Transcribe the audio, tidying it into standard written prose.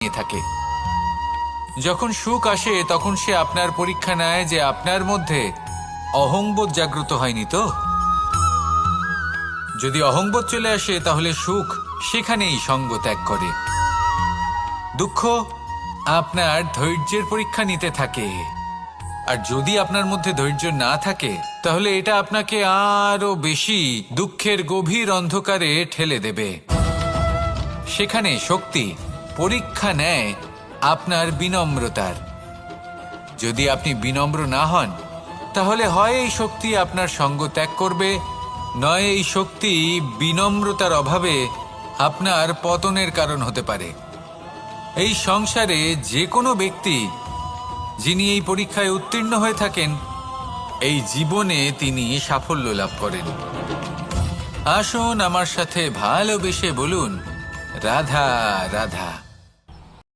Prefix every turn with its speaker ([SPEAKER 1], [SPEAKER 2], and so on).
[SPEAKER 1] নিয়ে থাকে। যখন সুখ আসে তখন সে আপনার পরীক্ষা নেয় যে আপনার মধ্যে অহংবোধ জাগ্রত হয়নি তো। যদি অহংবোধ চলে আসে তাহলে সুখ সেখানেই সঙ্গ ত্যাগ করে। দুঃখ আপনার ধৈর্যের পরীক্ষা নিতে থাকে, আর যদি আপনার মধ্যে ধৈর্য না থাকে তাহলে এটা আপনাকে আরো বেশি দুঃখের গভীর অন্ধকারে ঠেলে দেবে। সেখানে শক্তি পরীক্ষা নেয় আপনার বিনম্রতার। যদি আপনি বিনম্র না হন তাহলে হয় এই শক্তি আপনার সঙ্গ ত্যাগ করবে, নয় এই শক্তি বিনম্রতার অভাবে আপনার পতনের কারণ হতে পারে। এই সংসারে যে কোনো ব্যক্তি যিনি এই পরীক্ষায় উত্তীর্ণ হয়ে থাকেন, এই জীবনে তিনি সাফল্য লাভ করেন। আসুন আমার সাথে ভালোবেসে বলুন, রাধা রাধা।